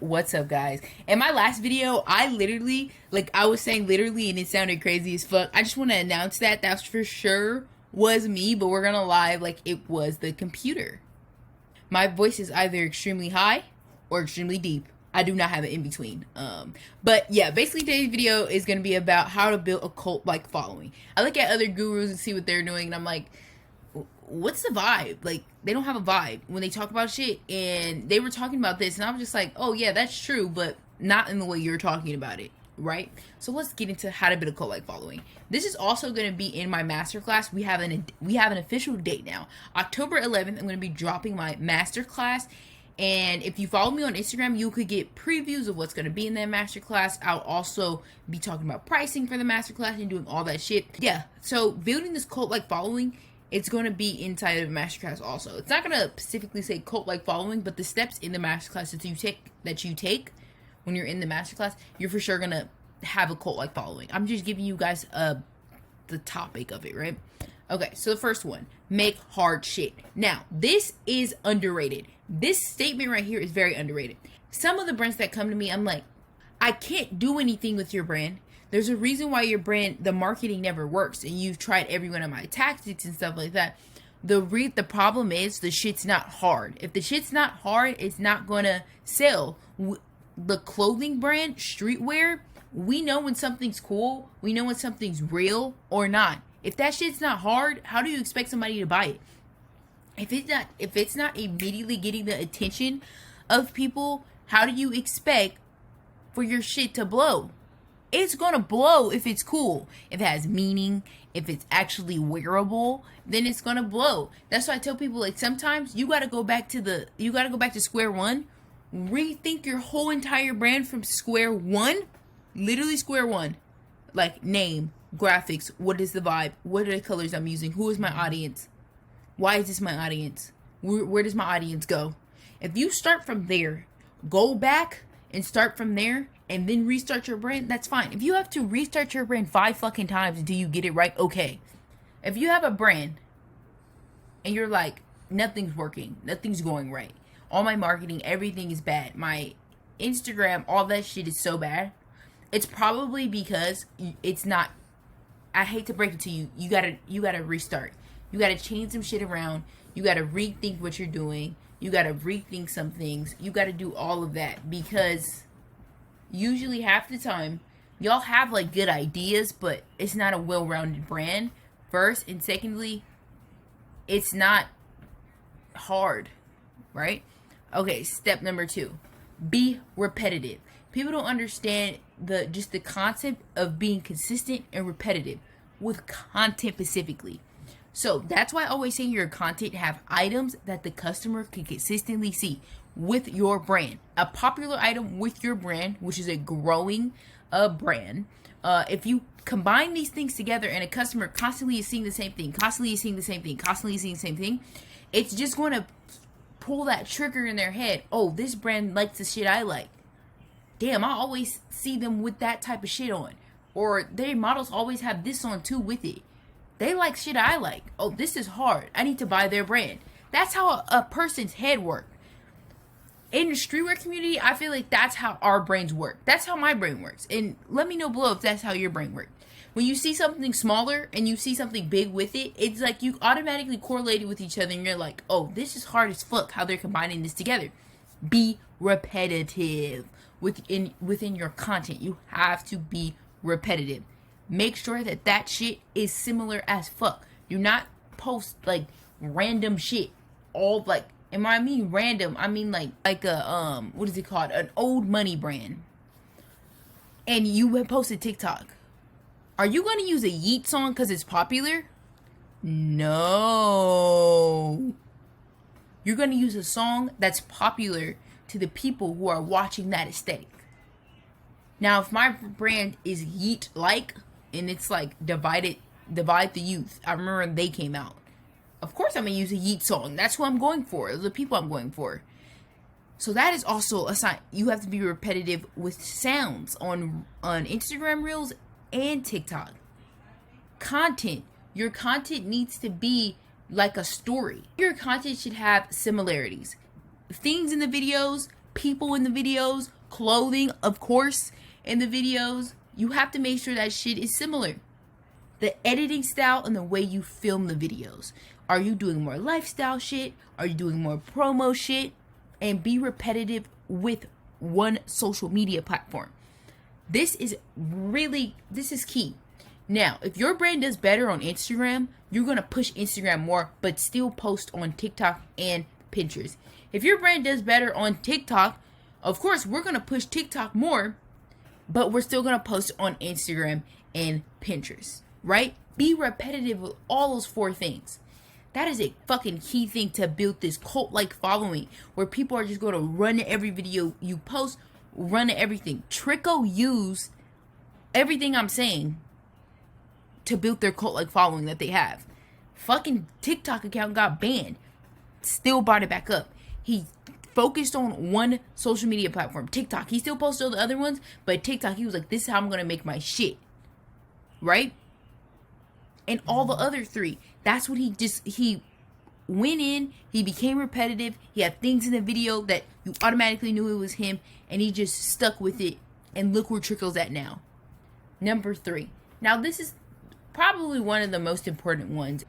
What's up, guys? In my last video, I literally, I was saying literally, and it sounded crazy as fuck. I just want to announce that that's for sure was me, but we're gonna lie like it was the computer. My voice is either extremely high or extremely deep. I do not have an in-between. But yeah, basically today's video is gonna be about how to build a cult-like following. I look at other gurus and see what they're doing, and I'm like, what's the vibe? Like, they don't have a vibe when they talk about shit. And they were talking about this, and I was just like, oh yeah, that's true, but not in the way you're talking about it, right? So let's get into how to build a cult-like following. This is also going to be in my masterclass. We have an official date now. October 11th, I'm going to be dropping my masterclass. And if you follow me on Instagram, you could get previews of what's going to be in that masterclass. I'll also be talking about pricing for the masterclass and doing all that shit. Yeah, so building this cult-like following, it's going to be inside of the masterclass also. It's not going to specifically say cult-like following, but the steps in the masterclass that you take when you're in the masterclass, you're for sure going to have a cult-like following. I'm just giving you guys the topic of it, right? Okay, so the first one, make hard shit. Now, this is underrated. This statement right here is very underrated. Some of the brands that come to me, I'm like, I can't do anything with your brand. There's a reason why your brand, the marketing never works, and you've tried every one of my tactics and stuff like that. The problem is the shit's not hard. If the shit's not hard, it's not gonna sell. The clothing brand, streetwear, we know when something's cool. We know when something's real or not. If that shit's not hard, how do you expect somebody to buy it? If it's not immediately getting the attention of people, how do you expect for your shit to blow? It's gonna blow if it's cool, if it has meaning, if it's actually wearable, then it's gonna blow. That's why I tell people, like, sometimes you gotta go back to square one, rethink your whole entire brand from square one, literally square one. Like, name, graphics, what is the vibe, what are the colors I'm using, who is my audience, why is this my audience, where does my audience go? If you start from there, go back and start from there, and then restart your brand, that's fine. If you have to restart your brand 5 fucking times until you get it right, okay. If you have a brand and you're like, nothing's working, nothing's going right, all my marketing, everything is bad, my Instagram, all that shit is so bad, it's probably because it's not, I hate to break it to you, you gotta restart. You gotta change some shit around. You gotta rethink what you're doing. You gotta rethink some things. You gotta do all of that, because usually half the time y'all have like good ideas, but it's not a well-rounded brand, first, and secondly, it's not hard, right? Okay, step number 2, be repetitive. People don't understand the concept of being consistent and repetitive with content specifically. So that's why I always say your content have items that the customer can consistently see with your brand. A popular item with your brand, which is a growing brand. If you combine these things together and a customer constantly is seeing the same thing, it's just going to pull that trigger in their head. Oh, this brand likes the shit I like. Damn, I always see them with that type of shit on. Or their models always have this on too with it. They like shit I like. Oh, this is hard. I need to buy their brand. That's how a person's head works. In the streetwear community, I feel like that's how our brains work. That's how my brain works. And let me know below if that's how your brain works. When you see something smaller and you see something big with it, it's like you automatically correlate it with each other, and you're like, oh, this is hard as fuck how they're combining this together. Be repetitive within your content. You have to be repetitive. Make sure that shit is similar as fuck. Do not post like random shit. All like, and when I mean random, I mean like a what is it called? An old money brand. And you have posted TikTok. Are you gonna use a Yeet song because it's popular? No. You're gonna use a song that's popular to the people who are watching that aesthetic. Now, if my brand is Yeet like, and it's like divide the youth, I remember when they came out, of course I'm gonna use a Yeet song. That's who I'm going for, the people I'm going for. So that is also a sign. You have to be repetitive with sounds on Instagram Reels and TikTok. Content. Your content needs to be like a story. Your content should have similarities. Things in the videos, people in the videos, clothing, of course, in the videos. You have to make sure that shit is similar. The editing style and the way you film the videos. Are you doing more lifestyle shit? Are you doing more promo shit? And be repetitive with one social media platform. This is key. Now, if your brand does better on Instagram, you're going to push Instagram more, but still post on TikTok and Pinterest. If your brand does better on TikTok, of course, we're going to push TikTok more, but we're still going to post on Instagram and Pinterest, right? Be repetitive with all those 4 things. That is a fucking key thing to build this cult-like following where people are just going to run to every video you post, run to everything. Trico use everything I'm saying to build their cult-like following that they have. Fucking TikTok account got banned. Still brought it back up. He focused on one social media platform, TikTok. He still posted all the other ones, but TikTok, he was like, this is how I'm going to make my shit. Right? And all the other 3. That's what he went in. He became repetitive. He had things in the video that you automatically knew it was him. And he just stuck with it. And look where Trickle's at now. Number 3. Now, this is probably one of the most important ones.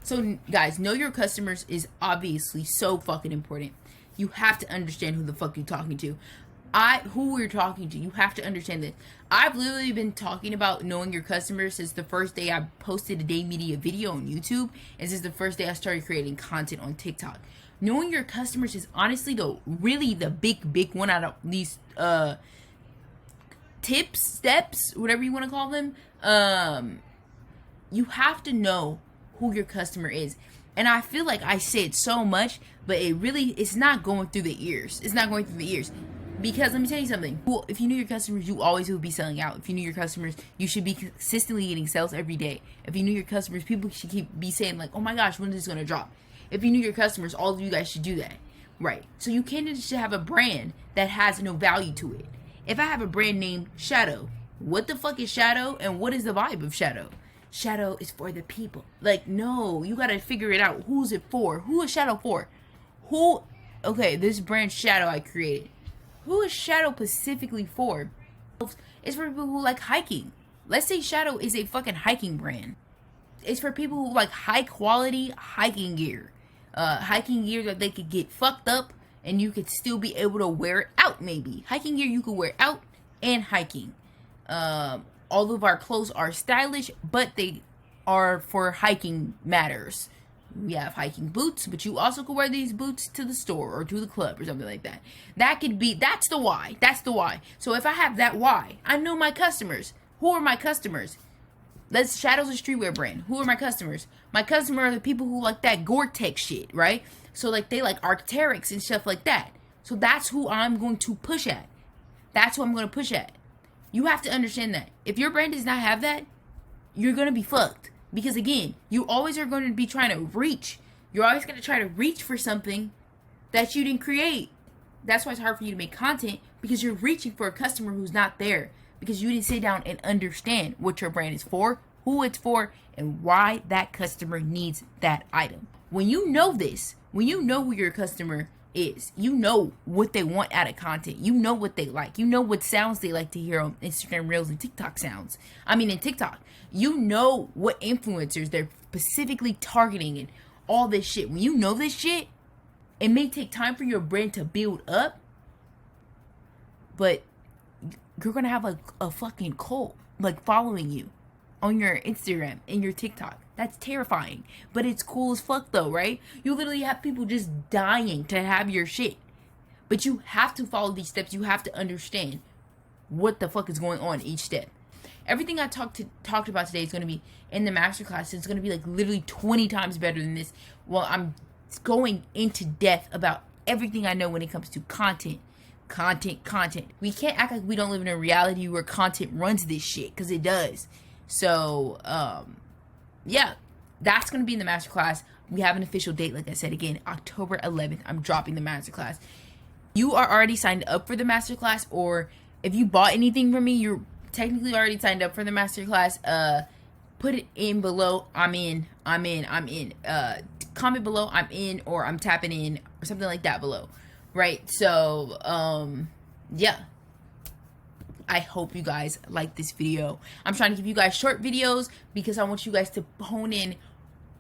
So, guys, know your customers is obviously so fucking important. You have to understand who the fuck you're talking to. Who we're talking to. You have to understand this. I've literally been talking about knowing your customers since the first day I posted a Dai Media video on YouTube, and since the first day I started creating content on TikTok. Knowing your customers is honestly the big one out of these tips, steps, whatever you want to call them. You have to know who your customer is. And I feel like I said so much, but it's not going through the ears. It's not going through the ears. Because let me tell you something. If you knew your customers, you always would be selling out. If you knew your customers, you should be consistently getting sales every day. If you knew your customers, people should be saying like, oh my gosh, when is this going to drop? If you knew your customers, all of you guys should do that. Right. So you can't just have a brand that has no value to it. If I have a brand named Shadow, what the fuck is Shadow and what is the vibe of Shadow? Shadow is for the people. Like, no, you got to figure it out. Who's it for? Who is Shadow for? Okay, this brand Shadow I created. Who is Shadow specifically for? It's for people who like hiking. Let's say Shadow is a fucking hiking brand. It's for people who like high quality hiking gear. Hiking gear that they could get fucked up and you could still be able to wear it out maybe. Hiking gear you could wear out and hiking. All of our clothes are stylish, but they are for hiking matters. We have hiking boots, but you also could wear these boots to the store or to the club or something like that. That's the why. That's the why. So if I have that why, I know my customers. Who are my customers? Shadow's a streetwear brand. Who are my customers? My customers are the people who like that Gore-Tex shit, right? So like they like Arc'teryx and stuff like that. So that's who I'm going to push at. That's who I'm going to push at. You have to understand that. If your brand does not have that, you're going to be fucked. Because again, you always are going to be trying to reach. You're always going to try to reach for something that you didn't create. That's why it's hard for you to make content, because you're reaching for a customer who's not there. Because you didn't sit down and understand what your brand is for, who it's for, and why that customer needs that item. When you know this, when you know who your customer is, you know what they want out of content. You know what they like. You know what sounds they like to hear on Instagram Reels and TikTok sounds. In TikTok. You know what influencers they're specifically targeting and all this shit. When you know this shit, it may take time for your brand to build up, but you're going to have like a fucking cult like following you on your Instagram and your TikTok. That's terrifying, but it's cool as fuck though, right? You literally have people just dying to have your shit, but you have to follow these steps. You have to understand what the fuck is going on each step. Everything I talked about today is going to be in the masterclass. It's going to be like literally 20 times better than this. Well, I'm going into depth about everything I know when it comes to content. We can't act like we don't live in a reality where content runs this shit, because it does. So, yeah, that's going to be in the masterclass. We have an official date, like I said, again, October 11th. I'm dropping the masterclass. You are already signed up for the masterclass, or if you bought anything from me, you're technically already signed up for the masterclass. Put it in below. I'm in. Comment below, I'm in, or I'm tapping in, or something like that below. right? So, yeah. I hope you guys like this video. I'm trying to give you guys short videos because I want you guys to hone in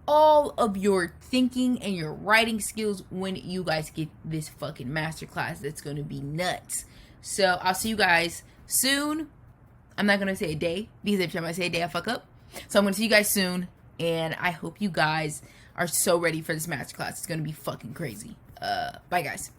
all of your thinking and your writing skills when you guys get this fucking masterclass. That's going to be nuts. So I'll see you guys soon. I'm not going to say a day because every time I say a day I fuck up. So I'm going to see you guys soon, and I hope you guys are so ready for this masterclass. It's going to be fucking crazy. Bye guys.